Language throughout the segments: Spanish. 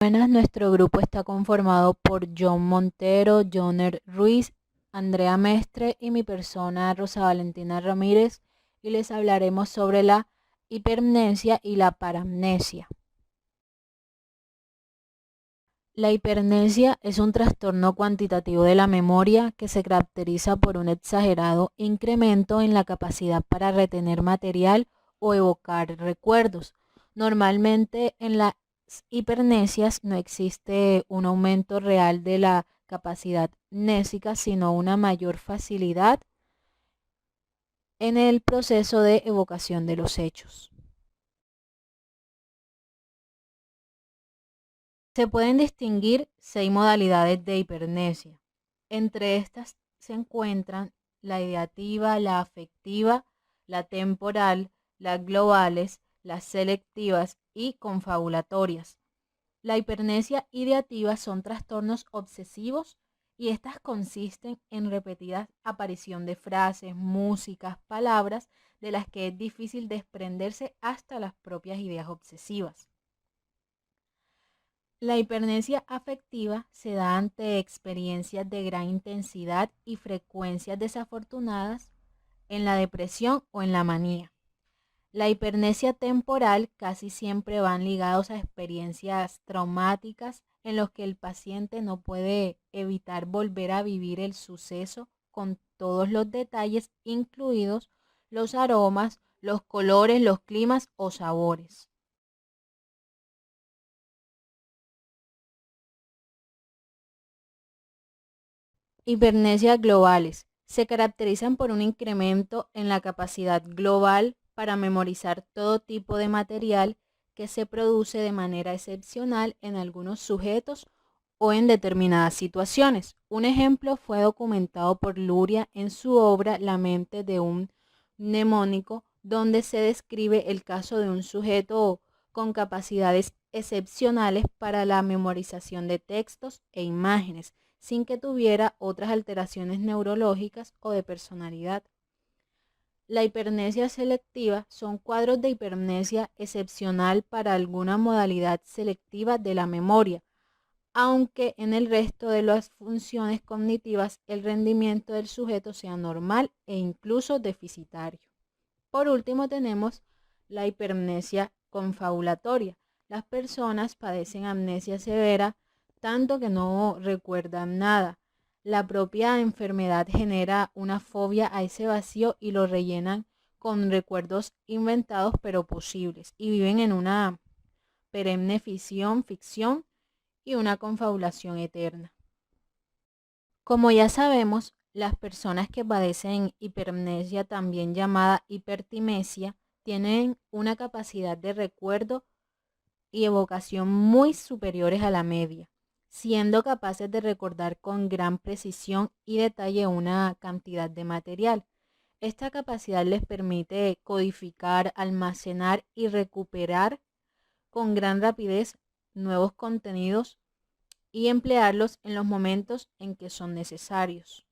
Buenas, nuestro grupo está conformado por John Montero, Joner Ruiz, Andrea Mestre y mi persona Rosa Valentina Ramírez, y les hablaremos sobre la hipermnesia y la paramnesia. La hipermnesia es un trastorno cuantitativo de la memoria que se caracteriza por un exagerado incremento en la capacidad para retener material o evocar recuerdos. Normalmente en las hipernesias no existe un aumento real de la capacidad mnésica, sino una mayor facilidad en el proceso de evocación de los hechos. Se pueden distinguir 6 modalidades de hipermnesia. Entre estas se encuentran la ideativa, la afectiva, la temporal, las globales, las selectivas y confabulatorias. La hipermnesia ideativa son trastornos obsesivos y estas consisten en repetidas aparición de frases, músicas, palabras de las que es difícil desprenderse hasta las propias ideas obsesivas. La hipermnesia afectiva se da ante experiencias de gran intensidad y frecuencias desafortunadas en la depresión o en la manía. La hipermnesia temporal casi siempre van ligados a experiencias traumáticas en los que el paciente no puede evitar volver a vivir el suceso con todos los detalles, incluidos los aromas, los colores, los climas o sabores. Hipernesias globales se caracterizan por un incremento en la capacidad global para memorizar todo tipo de material que se produce de manera excepcional en algunos sujetos o en determinadas situaciones. Un ejemplo fue documentado por Luria en su obra La mente de un mnemónico, donde se describe el caso de un sujeto con capacidades excepcionales para la memorización de textos e imágenes, sin que tuviera otras alteraciones neurológicas o de personalidad. La hipermnesia selectiva son cuadros de hipermnesia excepcional para alguna modalidad selectiva de la memoria, aunque en el resto de las funciones cognitivas el rendimiento del sujeto sea normal e incluso deficitario. Por último tenemos la hipermnesia confabulatoria. Las personas padecen amnesia severa tanto que no recuerdan nada. La propia enfermedad genera una fobia a ese vacío y lo rellenan con recuerdos inventados pero posibles y viven en una perenne ficción y una confabulación eterna. Como ya sabemos, las personas que padecen hipermnesia, también llamada hipertimesia, tienen una capacidad de recuerdo y evocación muy superiores a la media, siendo capaces de recordar con gran precisión y detalle una cantidad de material. Esta capacidad les permite codificar, almacenar y recuperar con gran rapidez nuevos contenidos y emplearlos en los momentos en que son necesarios.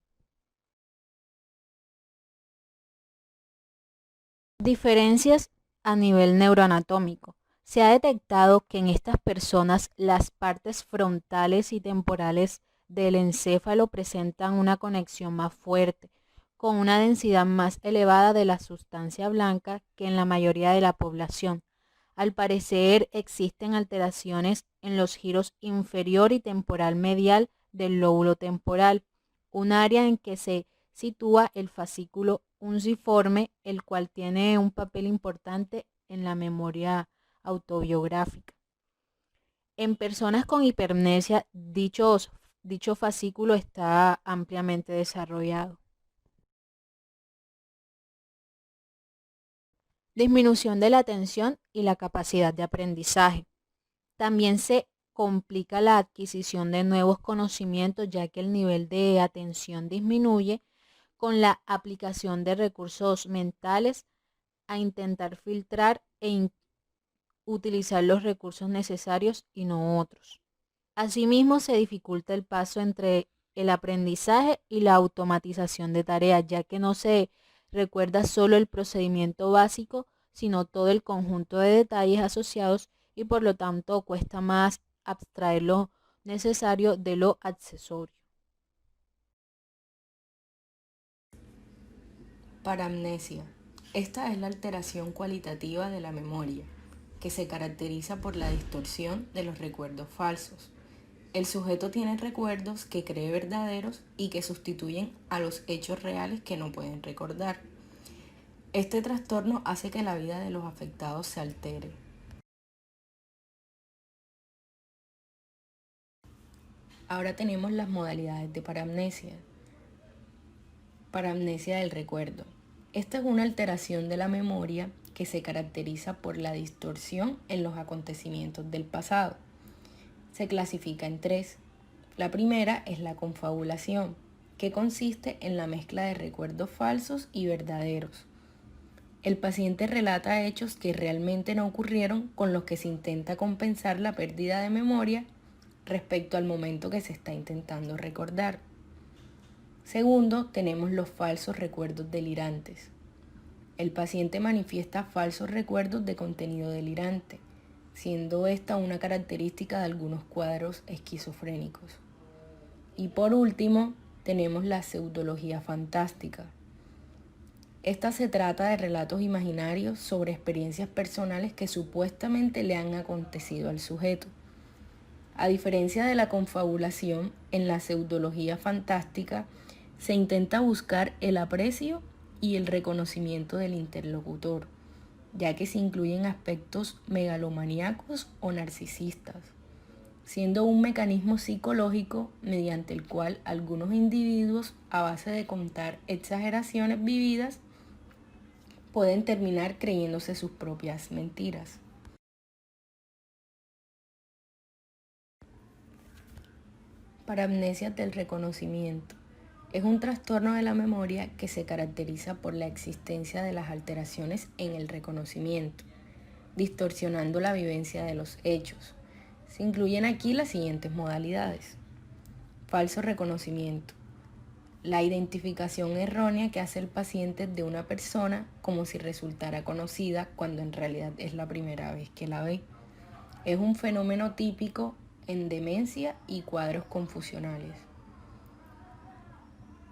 Diferencias a nivel neuroanatómico. Se ha detectado que en estas personas las partes frontales y temporales del encéfalo presentan una conexión más fuerte, con una densidad más elevada de la sustancia blanca que en la mayoría de la población. Al parecer existen alteraciones en los giros inferior y temporal medial del lóbulo temporal, un área en que se sitúa el fascículo unciforme, el cual tiene un papel importante en la memoria autobiográfica. En personas con hipermnesia, dicho fascículo está ampliamente desarrollado. Disminución de la atención y la capacidad de aprendizaje. También se complica la adquisición de nuevos conocimientos, ya que el nivel de atención disminuye con la aplicación de recursos mentales a intentar filtrar utilizar los recursos necesarios y no otros. Asimismo, se dificulta el paso entre el aprendizaje y la automatización de tareas, ya que no se recuerda solo el procedimiento básico, sino todo el conjunto de detalles asociados y por lo tanto cuesta más abstraer lo necesario de lo accesorio. Paramnesia. Esta es la alteración cualitativa de la memoria, que se caracteriza por la distorsión de los recuerdos falsos. El sujeto tiene recuerdos que cree verdaderos y que sustituyen a los hechos reales que no pueden recordar. Este trastorno hace que la vida de los afectados se altere. Ahora tenemos las modalidades de paramnesia. Paramnesia del recuerdo. Esta es una alteración de la memoria que se caracteriza por la distorsión en los acontecimientos del pasado. Se clasifica en tres. La primera es la confabulación, que consiste en la mezcla de recuerdos falsos y verdaderos. El paciente relata hechos que realmente no ocurrieron, con los que se intenta compensar la pérdida de memoria respecto al momento que se está intentando recordar. Segundo, tenemos los falsos recuerdos delirantes. El paciente manifiesta falsos recuerdos de contenido delirante, siendo esta una característica de algunos cuadros esquizofrénicos. Y por último, tenemos la pseudología fantástica. Esta se trata de relatos imaginarios sobre experiencias personales que supuestamente le han acontecido al sujeto. A diferencia de la confabulación, en la pseudología fantástica se intenta buscar el aprecio y el reconocimiento del interlocutor, ya que se incluyen aspectos megalomaníacos o narcisistas, siendo un mecanismo psicológico mediante el cual algunos individuos, a base de contar exageraciones vividas, pueden terminar creyéndose sus propias mentiras. Paramnesia del reconocimiento. Es un trastorno de la memoria que se caracteriza por la existencia de las alteraciones en el reconocimiento, distorsionando la vivencia de los hechos. Se incluyen aquí las siguientes modalidades. Falso reconocimiento. La identificación errónea que hace el paciente de una persona como si resultara conocida cuando en realidad es la primera vez que la ve. Es un fenómeno típico en demencia y cuadros confusionales.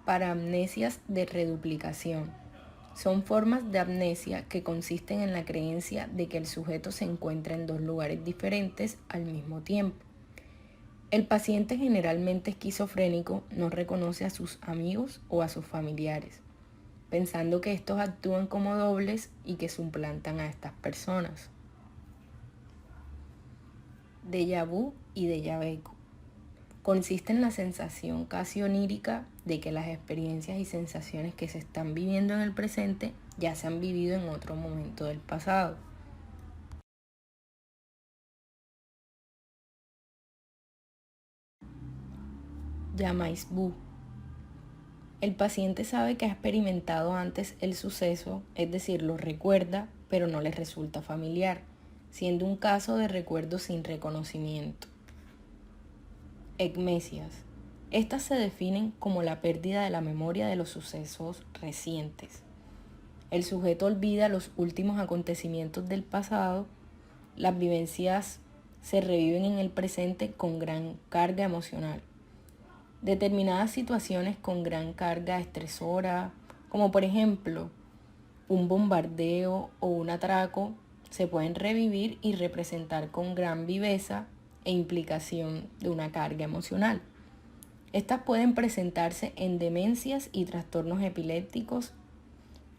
Paramnesias de reduplicación. Son formas de amnesia que consisten en la creencia de que el sujeto se encuentra en dos lugares diferentes al mismo tiempo. El paciente, generalmente esquizofrénico, no reconoce a sus amigos o a sus familiares, pensando que estos actúan como dobles y que suplantan a estas personas. Déjà vu y déjà vu. Consiste en la sensación casi onírica de que las experiencias y sensaciones que se están viviendo en el presente ya se han vivido en otro momento del pasado. Jamais vu. El paciente sabe que ha experimentado antes el suceso, es decir, lo recuerda, pero no le resulta familiar, siendo un caso de recuerdo sin reconocimiento. Ecmesias. Estas se definen como la pérdida de la memoria de los sucesos recientes. El sujeto olvida los últimos acontecimientos del pasado, las vivencias se reviven en el presente con gran carga emocional. Determinadas situaciones con gran carga estresora, como por ejemplo un bombardeo o un atraco, se pueden revivir y representar con gran viveza e implicación de una carga emocional. Estas pueden presentarse en demencias y trastornos epilépticos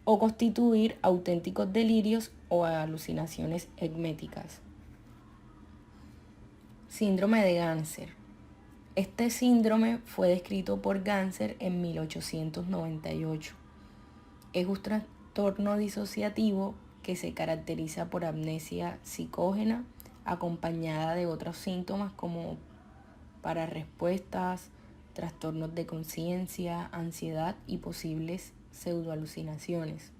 o constituir auténticos delirios o alucinaciones ecméticas. Síndrome de Ganser. Este síndrome fue descrito por Ganser en 1898. Es un trastorno disociativo que se caracteriza por amnesia psicógena acompañada de otros síntomas como pararrespuestas, trastornos de conciencia, ansiedad y posibles pseudoalucinaciones.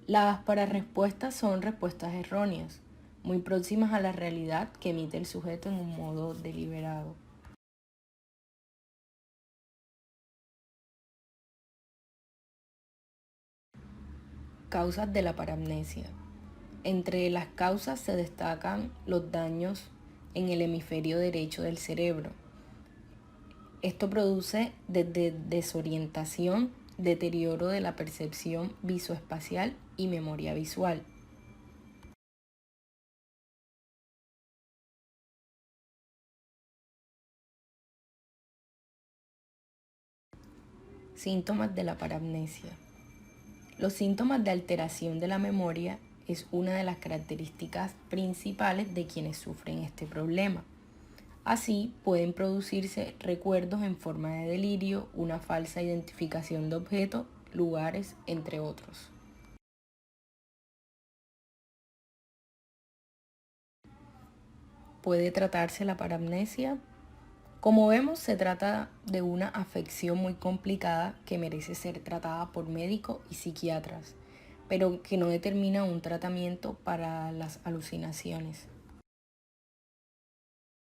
Las pararrespuestas son respuestas erróneas, muy próximas a la realidad que emite el sujeto en un modo deliberado. Causas de la paramnesia. Entre las causas se destacan los daños en el hemisferio derecho del cerebro. Esto produce desde desorientación, deterioro de la percepción visoespacial y memoria visual. Síntomas de la parapnesia. Los síntomas de alteración de la memoria es una de las características principales de quienes sufren este problema. Así, pueden producirse recuerdos en forma de delirio, una falsa identificación de objetos, lugares, entre otros. ¿Puede tratarse la parapnesia? Como vemos, se trata de una afección muy complicada que merece ser tratada por médicos y psiquiatras, pero que no determina un tratamiento para las alucinaciones.